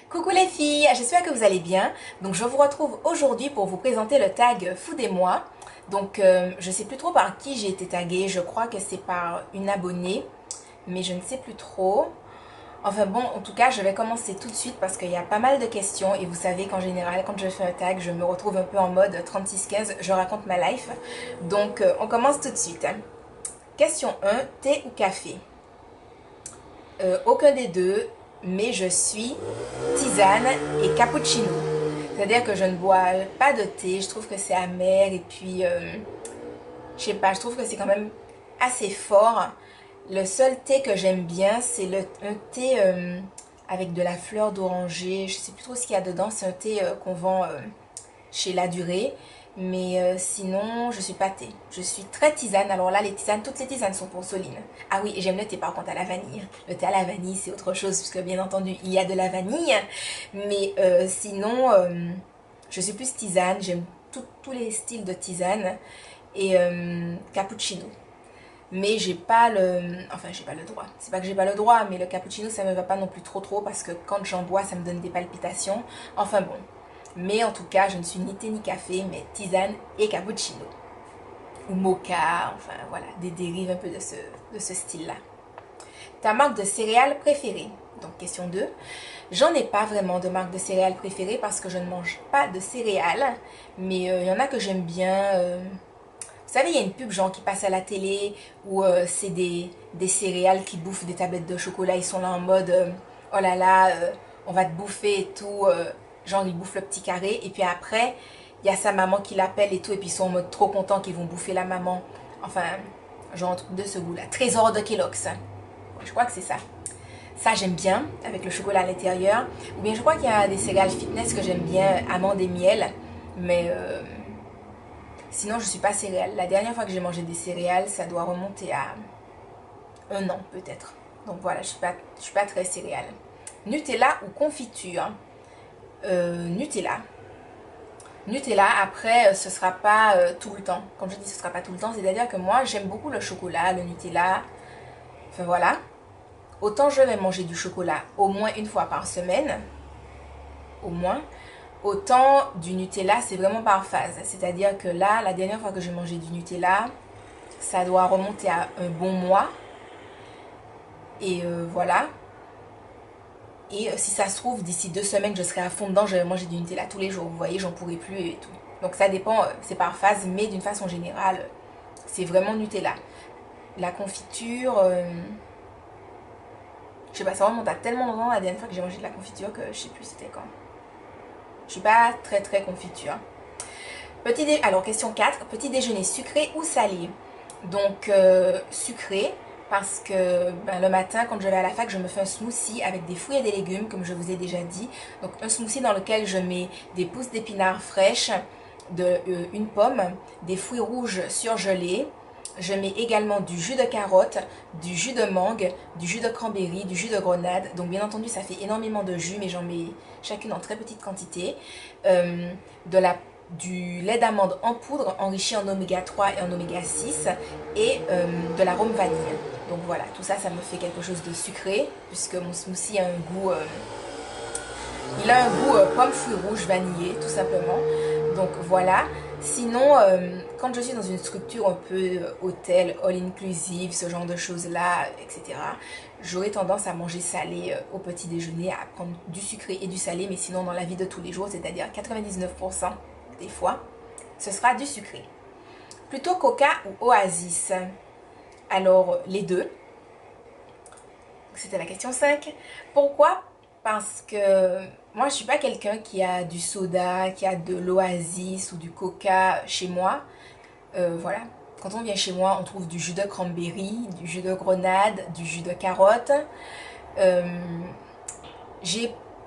Coucou les filles, j'espère que vous allez bien. Donc je vous retrouve aujourd'hui pour vous présenter le tag Food et moi. Donc je sais plus trop par qui j'ai été taguée, je crois que c'est par une abonnée, mais je ne sais plus trop. Enfin bon, en tout cas je vais commencer tout de suite parce qu'il y a pas mal de questions et vous savez qu'en général quand je fais un tag je me retrouve un peu en mode 36-15, je raconte ma life. Donc on commence tout de suite. Question 1, thé ou café? Aucun des deux, mais je suis tisane et cappuccino. C'est-à-dire que je ne bois pas de thé, je trouve que c'est amer et puis, je sais pas, je trouve que c'est quand même assez fort. Le seul thé que j'aime bien, c'est un thé avec de la fleur d'oranger, je sais plus trop ce qu'il y a dedans, c'est un thé qu'on vend chez La Durée. Mais sinon, je suis pas thé. Je suis très tisane. Alors là, les tisanes, toutes les tisanes sont pour Soline. Ah oui, et j'aime le thé par contre à la vanille. Le thé à la vanille, c'est autre chose, puisque bien entendu, il y a de la vanille. Mais sinon, je suis plus tisane. J'aime tous les styles de tisane. Et cappuccino. Mais j'ai pas le... Enfin, j'ai pas le droit. C'est pas que j'ai pas le droit, mais le cappuccino, ça me va pas non plus trop, parce que quand j'en bois, ça me donne des palpitations. Enfin bon. Mais en tout cas, je ne suis ni thé ni café, mais tisane et cappuccino. Ou mocha, enfin voilà, des dérives un peu de ce style-là. Ta marque de céréales préférée? Donc question 2. J'en ai pas vraiment de marque de céréales préférée parce que je ne mange pas de céréales. Mais il y en a que j'aime bien. Vous savez, il y a une pub genre qui passe à la télé où c'est des céréales qui bouffent des tablettes de chocolat. Ils sont là en mode oh là là, on va te bouffer et tout. Genre, ils bouffent le petit carré. Et puis après, il y a sa maman qui l'appelle et tout. Et puis ils sont en mode trop contents qu'ils vont bouffer la maman. Enfin, genre un truc de ce goût-là. Trésor de Kellogg's. Je crois que c'est ça. Ça, j'aime bien, avec le chocolat à l'intérieur. Ou bien, je crois qu'il y a des céréales fitness que j'aime bien, amandes et miel. Mais sinon, je ne suis pas céréales. La dernière fois que j'ai mangé des céréales, ça doit remonter à un an peut-être. Donc voilà, je suis pas très céréale. Nutella ou confiture? Nutella. Nutella, après, ce sera pas tout le temps. Quand je dis ce sera pas tout le temps, c'est-à-dire que moi, j'aime beaucoup le chocolat, le Nutella. Enfin voilà. Autant je vais manger du chocolat au moins une fois par semaine. Au moins. Autant du Nutella, c'est vraiment par phase. C'est-à-dire que là, la dernière fois que j'ai mangé du Nutella, ça doit remonter à un bon mois. Et voilà. Et si ça se trouve, d'ici 2 semaines, je serai à fond dedans, je vais manger du Nutella tous les jours. Vous voyez, j'en pourrai plus et tout. Donc ça dépend, c'est par phase, mais d'une façon générale, c'est vraiment Nutella. La confiture, je sais pas, ça remonte à tellement longtemps la dernière fois que j'ai mangé de la confiture que je sais plus c'était quand. Je suis pas très confiture. Alors question 4, petit déjeuner sucré ou salé? Donc sucré, parce que le matin, quand je vais à la fac, je me fais un smoothie avec des fruits et des légumes, comme je vous ai déjà dit. Donc un smoothie dans lequel je mets des pousses d'épinards fraîches, une pomme, des fruits rouges surgelés. Je mets également du jus de carotte, du jus de mangue, du jus de cranberry, du jus de grenade. Donc bien entendu, ça fait énormément de jus, mais j'en mets chacune en très petite quantité. Du lait d'amande en poudre enrichi en oméga 3 et en oméga 6 et de l'arôme vanille. Donc voilà, tout ça, ça me fait quelque chose de sucré puisque mon smoothie a un goût, pomme fruits rouges vanillé tout simplement. Donc voilà. Sinon, quand je suis dans une structure un peu hôtel, all inclusive, ce genre de choses-là, etc., j'aurais tendance à manger salé au petit déjeuner, à prendre du sucré et du salé, mais sinon dans la vie de tous les jours, c'est-à-dire 99% des fois, ce sera du sucré. Plutôt Coca ou Oasis? Alors, les deux. C'était la question 5. Pourquoi? Parce que moi, je ne suis pas quelqu'un qui a du soda, qui a de l'Oasis ou du Coca chez moi. Voilà. Quand on vient chez moi, on trouve du jus de cranberry, du jus de grenade, du jus de carotte.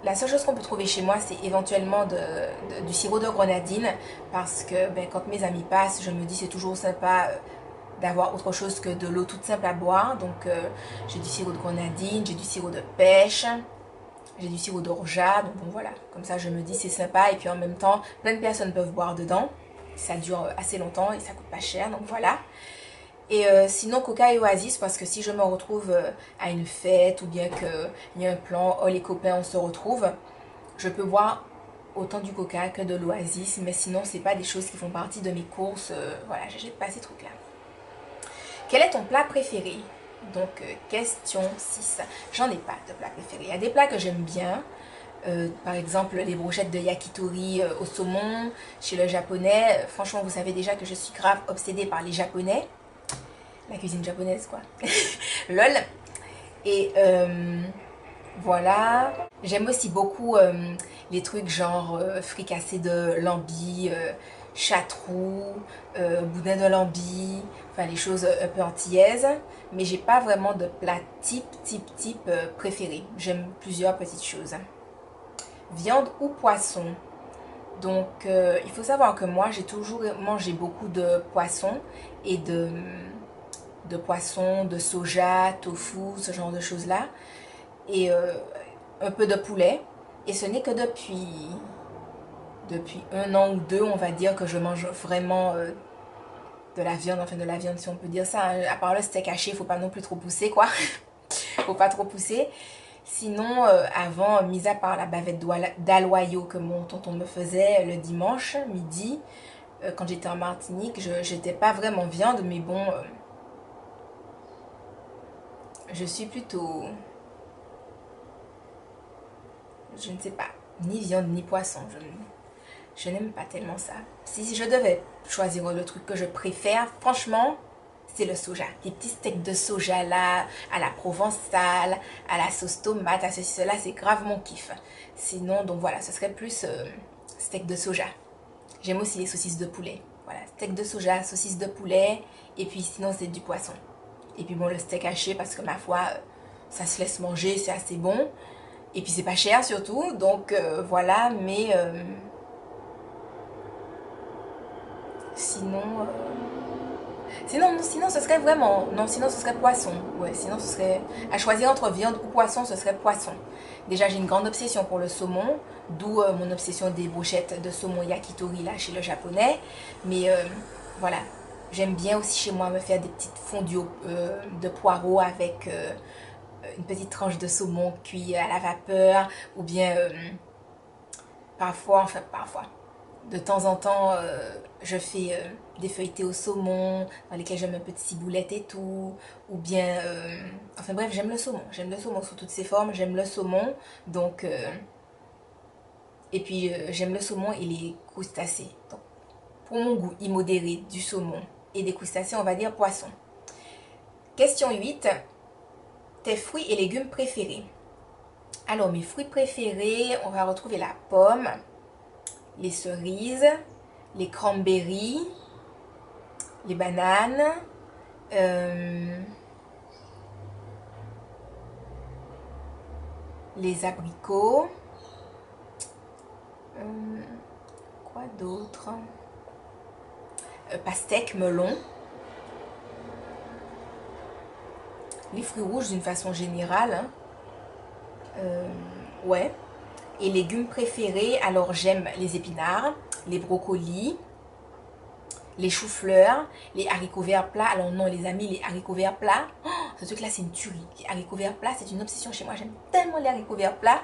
La seule chose qu'on peut trouver chez moi, c'est éventuellement du sirop de grenadine. Parce que quand mes amis passent, je me dis c'est toujours sympa d'avoir autre chose que de l'eau toute simple à boire. Donc j'ai du sirop de grenadine, j'ai du sirop de pêche, j'ai du sirop d'orgeat. Donc bon, voilà, comme ça je me dis c'est sympa. Et puis en même temps, plein de personnes peuvent boire dedans. Ça dure assez longtemps et ça coûte pas cher. Donc voilà. Et sinon Coca et Oasis, parce que si je me retrouve à une fête ou bien qu'il y a un plan, oh les copains on se retrouve, Je peux boire autant du coca que de l'Oasis, mais sinon c'est pas des choses qui font partie de mes courses. Voilà, j'achète pas ces trucs là. Quel est ton plat préféré? Donc question 6. J'en ai pas de plat préféré. Il y a des plats que j'aime bien. Par exemple les brochettes de yakitori au saumon chez le japonais. Franchement vous savez déjà que je suis grave obsédée par les japonais. La cuisine japonaise quoi. Lol. Et voilà. J'aime aussi beaucoup les trucs genre fricassé de lambi, châteroux, boudin de lambi, enfin les choses un peu antillaises. Mais j'ai pas vraiment de plat type préféré. J'aime plusieurs petites choses. Viande ou poisson? Donc il faut savoir que moi j'ai toujours mangé beaucoup de poissons et de poissons, de soja, tofu, ce genre de choses là. Et un peu de poulet. Et ce n'est que depuis 1 an ou 2, on va dire, que je mange vraiment de la viande, enfin de la viande si on peut dire ça. Hein. À part le steak haché, il faut pas non plus trop pousser quoi. Faut pas trop pousser. Sinon, avant, mis à part la bavette d'aloyau que mon tonton me faisait le dimanche midi, quand j'étais en Martinique, j'étais pas vraiment viande, mais bon, je suis plutôt, je ne sais pas, ni viande ni poisson. Je n'aime pas tellement ça. Si je devais choisir le truc que je préfère, franchement, c'est le soja. Les petits steaks de soja là, à la provençale, à la sauce tomate, à ceci, cela, c'est grave mon kiff. Sinon, donc voilà, ce serait plus steak de soja. J'aime aussi les saucisses de poulet. Voilà, steak de soja, saucisses de poulet, et puis sinon c'est du poisson. Et puis bon, le steak haché, parce que ma foi, ça se laisse manger, c'est assez bon. Et puis c'est pas cher surtout, donc voilà, mais sinon... Sinon, ce serait vraiment... Non, sinon, ce serait poisson. Ouais, sinon, ce serait... À choisir entre viande ou poisson, ce serait poisson. Déjà, j'ai une grande obsession pour le saumon, d'où mon obsession des brochettes de saumon yakitori, là, chez le japonais. Mais voilà, j'aime bien aussi chez moi me faire des petites fondues de poireaux avec une petite tranche de saumon cuit à la vapeur. Ou bien, parfois, de temps en temps, je fais des feuilletés au saumon dans lesquels je mets un peu de ciboulette et tout. Ou bien, enfin bref, j'aime le saumon. J'aime le saumon sous toutes ses formes. J'aime le saumon. Donc, et puis j'aime le saumon et les crustacés. Donc, pour mon goût immodéré du saumon et des crustacés, on va dire poisson. Question 8. Tes fruits et légumes préférés? Alors, mes fruits préférés, on va retrouver la pomme, les cerises, les cranberries, les bananes, les abricots, quoi d'autre? Pastèques, melons, les fruits rouges d'une façon générale. Hein. Ouais. Et légumes préférés, alors j'aime les épinards, les brocolis, les choux-fleurs, les haricots verts plats. Alors non les amis, les haricots verts plats, oh, ce truc là c'est une tuerie. Les haricots verts plats c'est une obsession chez moi, j'aime tellement les haricots verts plats.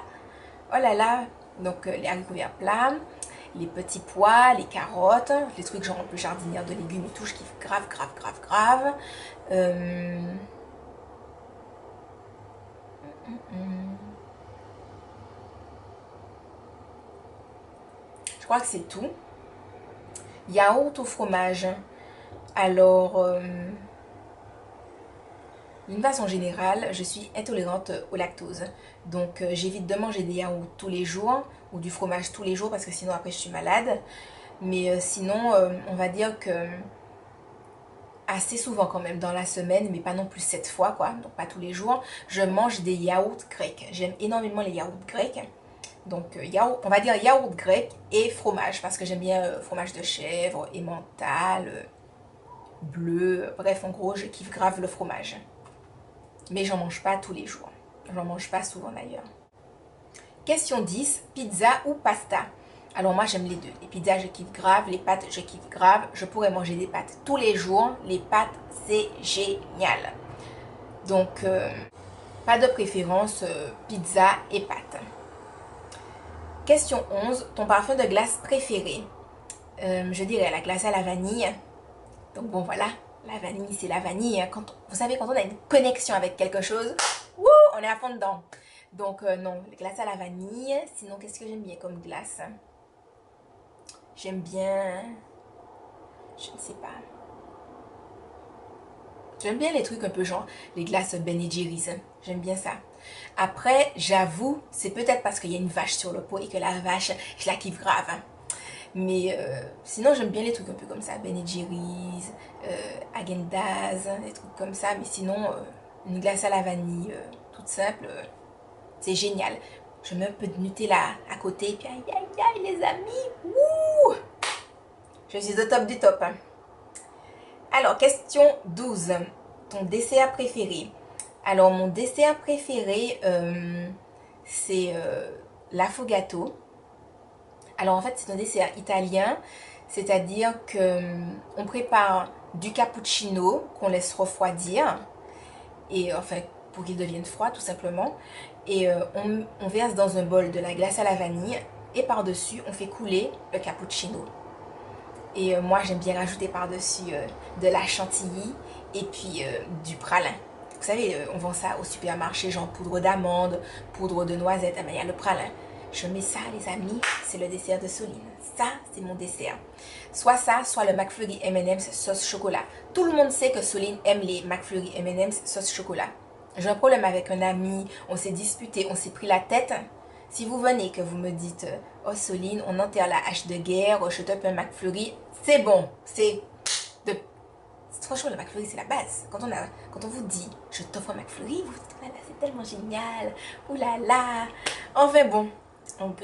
Oh là là, donc les haricots verts plats, les petits pois, les carottes, les trucs genre un peu jardinière de légumes et tout, je kiffe grave. Je crois que c'est tout. Yaourt au fromage. Alors, d'une façon générale, je suis intolérante au lactose. Donc, j'évite de manger des yaourts tous les jours ou du fromage tous les jours parce que sinon après je suis malade. Mais sinon, on va dire que assez souvent quand même dans la semaine, mais pas non plus 7 fois quoi, donc pas tous les jours, je mange des yaourts grecs. J'aime énormément les yaourts grecs. Donc yaourt, on va dire yaourt grec et fromage parce que j'aime bien fromage de chèvre, emmental, bleu, bref en gros je kiffe grave le fromage. Mais j'en mange pas tous les jours, j'en mange pas souvent d'ailleurs. Question 10, pizza ou pasta? Alors moi j'aime les deux, les pizzas je kiffe grave, les pâtes je kiffe grave, je pourrais manger des pâtes tous les jours, les pâtes c'est génial. Donc pas de préférence, pizza et pâtes. question 11, ton parfum de glace préféré? Je dirais la glace à la vanille. Donc bon voilà, la vanille c'est la vanille. Vous savez, quand on a une connexion avec quelque chose, wouh, on est à fond dedans. Donc non, la glace à la vanille. Sinon, qu'est-ce que j'aime bien comme glace? J'aime bien... Je ne sais pas. J'aime bien les trucs un peu genre les glaces Ben Jerry's. J'aime bien ça. Après, j'avoue, c'est peut-être parce qu'il y a une vache sur le pot et que la vache, je la kiffe grave. Mais sinon, j'aime bien les trucs un peu comme ça. Ben Jerry's, Häagen-Dazs, des trucs comme ça. Mais sinon, une glace à la vanille, toute simple, c'est génial. Je mets un peu de Nutella à côté. Et puis, aïe, aïe, aïe, les amis. Wouh! Je suis au top du top. Alors, question 12. Ton dessert préféré? Alors, mon dessert préféré, c'est l'affogato. Alors, en fait, c'est un dessert italien, c'est-à-dire que on prépare du cappuccino qu'on laisse refroidir, et enfin, pour qu'il devienne froid, tout simplement. Et on verse dans un bol de la glace à la vanille, et par-dessus, on fait couler le cappuccino. Et moi, j'aime bien rajouter par-dessus de la chantilly et puis du pralin. Vous savez, on vend ça au supermarché, genre poudre d'amande, poudre de noisette. Ah, mais il y a le pralin. Je mets ça, les amis, c'est le dessert de Soline. Ça, c'est mon dessert. Soit ça, soit le McFlurry M&M's sauce chocolat. Tout le monde sait que Soline aime les McFlurry M&M's sauce chocolat. J'ai un problème avec un ami, on s'est disputé, on s'est pris la tête. Si vous venez que vous me dites oh Soline, on enterre la hache de guerre, je tape un McFlurry, c'est bon, c'est de... Franchement, le McFlurry, c'est la base. Quand on vous dit je t'offre un McFlurry, vous vous dites oh là là, c'est tellement génial, ouh là là. Enfin bon,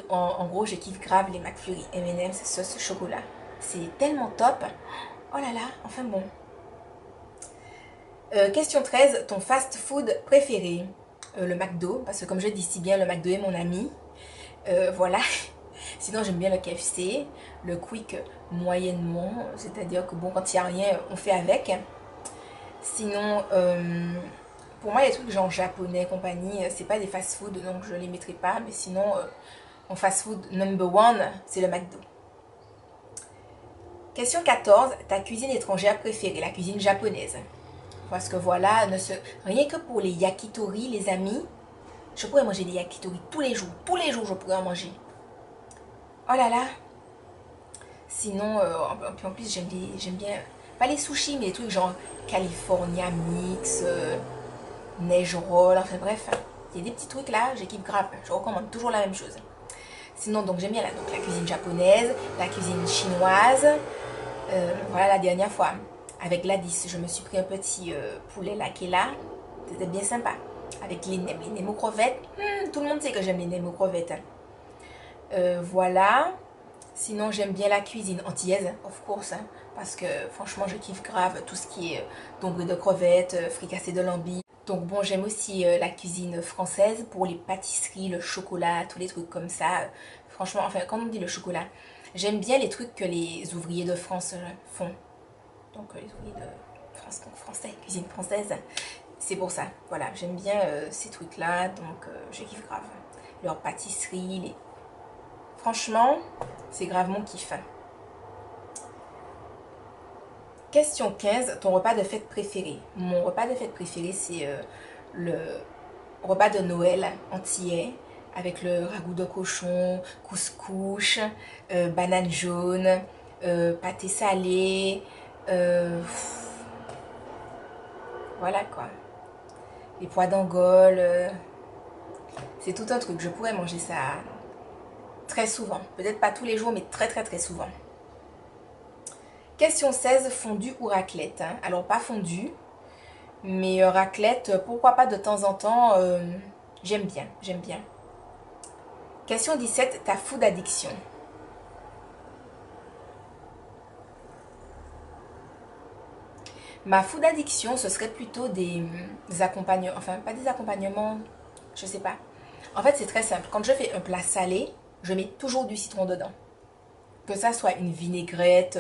en gros, je kiffe grave les McFlurry M&M's sauce chocolat. C'est tellement top. Oh là là, enfin bon. Question 13, ton fast food préféré? Le McDo, parce que comme je dis si bien, le McDo est mon ami. Voilà. Sinon, j'aime bien le KFC, le Quick moyennement, c'est-à-dire que bon, quand il n'y a rien, on fait avec. Sinon, pour moi, les trucs genre japonais, compagnie, c'est pas des fast-food, donc je les mettrai pas. Mais sinon, mon fast-food number one, c'est le McDo. Question 14, ta cuisine étrangère préférée, la cuisine japonaise? Parce que voilà, rien que pour les yakitori, les amis, je pourrais manger des yakitori tous les jours. Tous les jours, je pourrais en manger. Oh là là. Sinon, en plus, j'aime bien, pas les sushis, mais les trucs genre California Mix, Neige Roll, enfin bref. Il y a des petits trucs là, je kiffe grave. Je recommande toujours la même chose. Sinon, donc j'aime bien donc, la cuisine japonaise, la cuisine chinoise. Voilà, la dernière fois, avec Gladys, je me suis pris un petit poulet laqué là. C'était bien sympa. Avec les nems aux crevettes. Tout le monde sait que j'aime les nems aux crevettes. Voilà. Sinon, j'aime bien la cuisine antillaise, of course. Hein, parce que franchement, je kiffe grave tout ce qui est dombré de crevettes, fricassé de lambi. Donc bon, j'aime aussi la cuisine française pour les pâtisseries, le chocolat, tous les trucs comme ça. Franchement, enfin, quand on dit le chocolat, j'aime bien les trucs que les ouvriers de France font. Donc les ouvriers de France, donc français, cuisine française. C'est pour ça, voilà, j'aime bien ces trucs-là, donc je kiffe grave. Leurs pâtisseries, les... Franchement, c'est grave mon kiff. Question 15, ton repas de fête préféré? Mon repas de fête préféré, c'est le repas de Noël antillais, avec le ragoût de cochon, couscous, banane jaune, pâté salé, voilà quoi. Les pois d'Angole, c'est tout un truc. Je pourrais manger ça très souvent. Peut-être pas tous les jours, mais très très très souvent. Question 16, fondue ou raclette? Hein? Alors pas fondue, mais raclette, pourquoi pas de temps en temps, j'aime bien, j'aime bien. Question 17, ta food addiction? Ma food addiction, ce serait plutôt des accompagnements, enfin pas des accompagnements, je sais pas. En fait, c'est très simple. Quand je fais un plat salé, je mets toujours du citron dedans. Que ça soit une vinaigrette,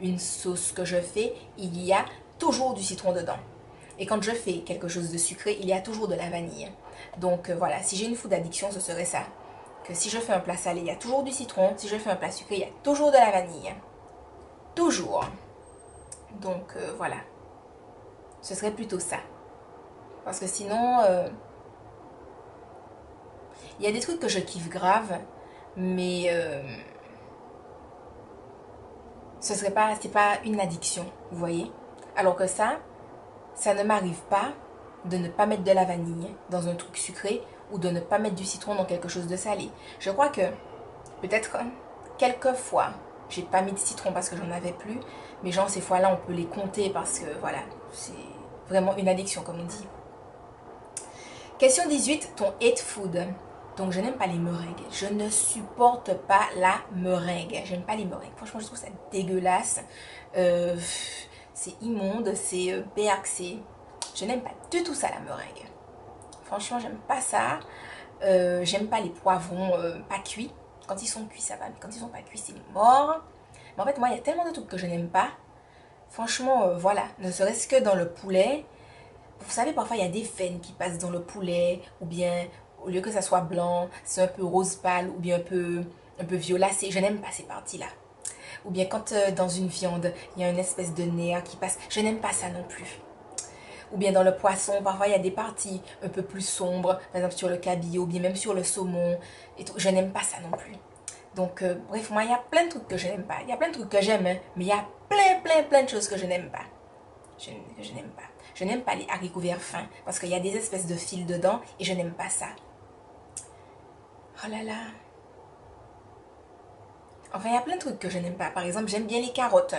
une sauce que je fais, il y a toujours du citron dedans. Et quand je fais quelque chose de sucré, il y a toujours de la vanille. Donc voilà, si j'ai une food addiction, ce serait ça. que si je fais un plat salé, il y a toujours du citron. Si je fais un plat sucré, il y a toujours de la vanille. Toujours. Donc voilà. Ce serait plutôt ça. Parce que sinon, il y a des trucs que je kiffe grave, mais c'est pas une addiction, vous voyez. Alors que ça ne m'arrive pas de ne pas mettre de la vanille dans un truc sucré ou de ne pas mettre du citron dans quelque chose de salé. Je crois que peut-être quelques fois, j'ai pas mis de citron parce que j'en avais plus, mais genre ces fois-là, on peut les compter parce que voilà, c'est vraiment une addiction comme on dit. Question 18, ton hate food. Donc je n'aime pas les meringues. Je ne supporte pas la meringue. J'aime pas les meringues. Franchement, je trouve ça dégueulasse. C'est immonde, c'est berk, je n'aime pas du tout ça la meringue. Franchement, j'aime pas ça. J'aime pas les poivrons pas cuits. Quand ils sont cuits, ça va, mais quand ils sont pas cuits, c'est mort. Mais en fait, moi, il y a tellement de trucs que je n'aime pas. Franchement, voilà. Ne serait-ce que dans le poulet. Vous savez, parfois, il y a des veines qui passent dans le poulet. Ou bien, au lieu que ça soit blanc, c'est un peu rose pâle ou bien un peu violacé. Je n'aime pas ces parties-là. Ou bien quand dans une viande, il y a une espèce de nerf qui passe. Je n'aime pas ça non plus. Ou bien dans le poisson, parfois il y a des parties un peu plus sombres, par exemple sur le cabillaud, ou bien même sur le saumon. Et tout. Je n'aime pas ça non plus. Donc, bref, moi, il y a plein de trucs que je n'aime pas. Il y a plein de trucs que j'aime, hein, mais il y a plein de choses que je n'aime pas. Que je n'aime pas. Je n'aime pas les haricots verts fins, parce qu'il y a des espèces de fils dedans, et je n'aime pas ça. Oh là là. Enfin, il y a plein de trucs que je n'aime pas. Par exemple, j'aime bien les carottes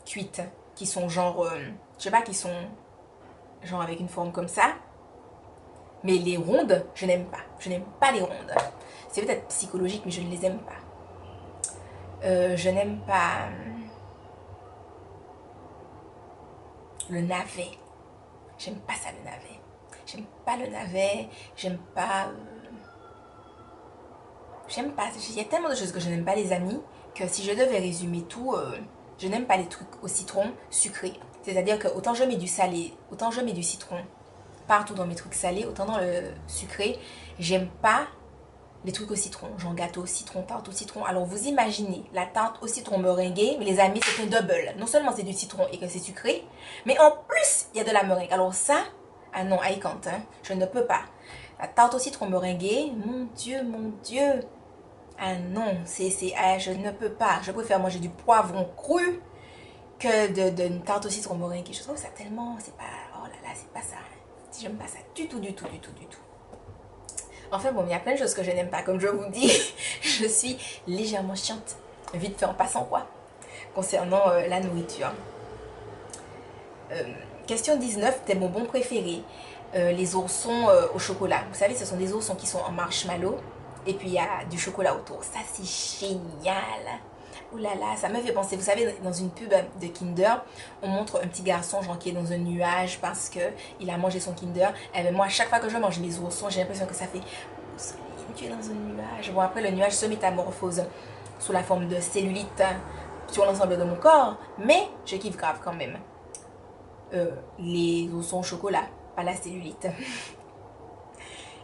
cuites, qui sont genre, je sais pas, qui sont genre avec une forme comme ça. Mais les rondes, je n'aime pas. Je n'aime pas les rondes. C'est peut-être psychologique, mais je ne les aime pas. Je n'aime pas le navet. J'aime pas ça, le navet. J'aime pas le navet. J'aime pas... J'aime pas. Il y a tellement de choses que je n'aime pas, les amis, que si je devais résumer tout, je n'aime pas les trucs au citron sucré. C'est-à-dire que autant je mets du salé, autant je mets du citron partout dans mes trucs salés, autant dans le sucré, j'aime pas les trucs au citron, genre gâteau au citron, tarte au citron. Alors vous imaginez la tarte au citron meringuée, mais les amis, c'est un double. Non seulement c'est du citron et que c'est sucré, mais en plus il y a de la meringue. Alors ça, ah non, I can't, hein, je ne peux pas. La tarte au citron meringuée, mon Dieu. Ah non, je ne peux pas. Je préfère manger du poivron cru que d'une tarte au citron meringuée. Je trouve ça tellement, c'est pas, oh là là, c'est pas ça. J'aime pas ça du tout. Enfin bon, il y a plein de choses que je n'aime pas. Comme je vous dis, je suis légèrement chiante. Vite fait en passant quoi. Concernant la nourriture. Question 19, tes bonbons préférés. Les oursons au chocolat. Vous savez, ce sont des oursons qui sont en marshmallow. Et puis il y a du chocolat autour. Ça, c'est génial. Ouh là là, ça me fait penser, vous savez, dans une pub de Kinder, on montre un petit garçon genre qui est dans un nuage parce que il a mangé son Kinder. Et bien moi, chaque fois que je mange les oursons, j'ai l'impression que ça fait oh, Soline, tu es dans un nuage. Bon, après, le nuage se métamorphose sous la forme de cellulite sur l'ensemble de mon corps, mais je kiffe grave quand même. Les oursons au chocolat, pas la cellulite.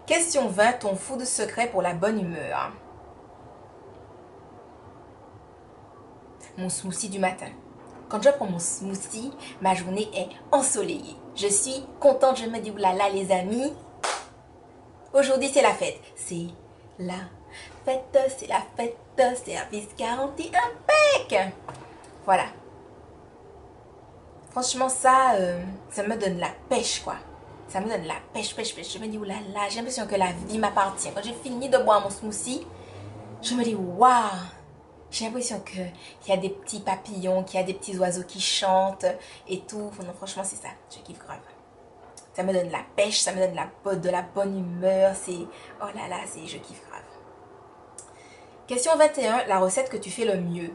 Question 20, ton food secret pour la bonne humeur. Mon smoothie du matin. Quand je prends mon smoothie, ma journée est ensoleillée. Je suis contente, je me dis oulala les amis. Aujourd'hui c'est la fête. C'est la fête, c'est la fête, service 41 impec. Voilà. Franchement ça me donne la pêche quoi. Ça me donne la pêche. Je me dis oulala, j'ai l'impression que la vie m'appartient. Quand j'ai fini de boire mon smoothie, je me dis waouh. J'ai l'impression qu'il y a des petits papillons, qu'il y a des petits oiseaux qui chantent et tout. Non, franchement, c'est ça. Je kiffe grave. Ça me donne la pêche, ça me donne de la bonne humeur. C'est... Oh là là, je kiffe grave. Question 21. La recette que tu fais le mieux.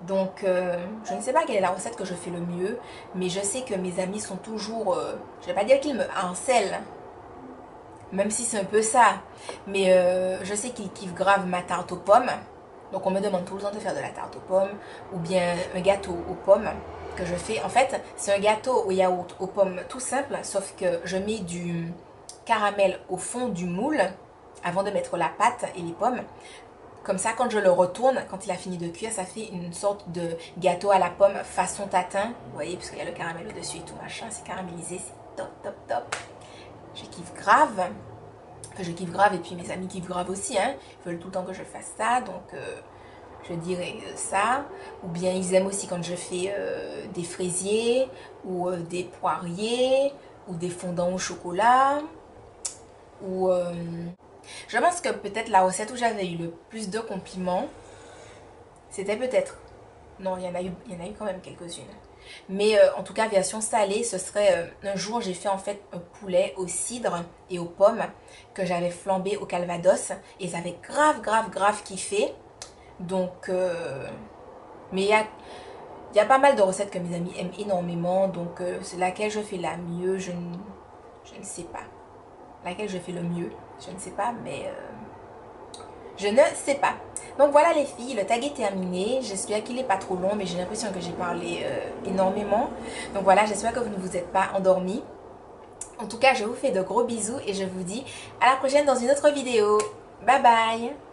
Donc, je ne sais pas quelle est la recette que je fais le mieux. Mais je sais que mes amis sont toujours... je ne vais pas dire qu'ils me harcèlent. Même si c'est un peu ça. Mais je sais qu'ils kiffent grave ma tarte aux pommes. Donc on me demande tout le temps de faire de la tarte aux pommes ou bien un gâteau aux pommes que je fais. En fait, c'est un gâteau au yaourt aux pommes tout simple, sauf que je mets du caramel au fond du moule avant de mettre la pâte et les pommes. Comme ça, quand je le retourne, quand il a fini de cuire, ça fait une sorte de gâteau à la pomme façon tatin. Vous voyez, parce qu'il y a le caramel au-dessus et tout machin, c'est caramélisé, c'est top, top, top. Je kiffe grave. Enfin, je kiffe grave et puis mes amis kiffent grave aussi, hein. Ils veulent tout le temps que je fasse ça, donc je dirais ça. Ou bien ils aiment aussi quand je fais des fraisiers, ou des poiriers, ou des fondants au chocolat, ou... je pense que peut-être la recette où j'avais eu le plus de compliments, c'était peut-être... Non, il y en a eu quand même quelques-unes. Mais en tout cas, version salée, ce serait... un jour, j'ai fait en fait un poulet au cidre et aux pommes que j'avais flambé au calvados. Et ça avait grave, grave, grave kiffé. Donc... mais il y a pas mal de recettes que mes amis aiment énormément. Donc c'est laquelle je fais la mieux, je ne sais pas. Laquelle je fais le mieux, je ne sais pas, mais... je ne sais pas. Donc voilà les filles, le tag est terminé. J'espère qu'il n'est pas trop long, mais j'ai l'impression que j'ai parlé énormément. Donc voilà, j'espère que vous ne vous êtes pas endormis. En tout cas, je vous fais de gros bisous et je vous dis à la prochaine dans une autre vidéo. Bye bye!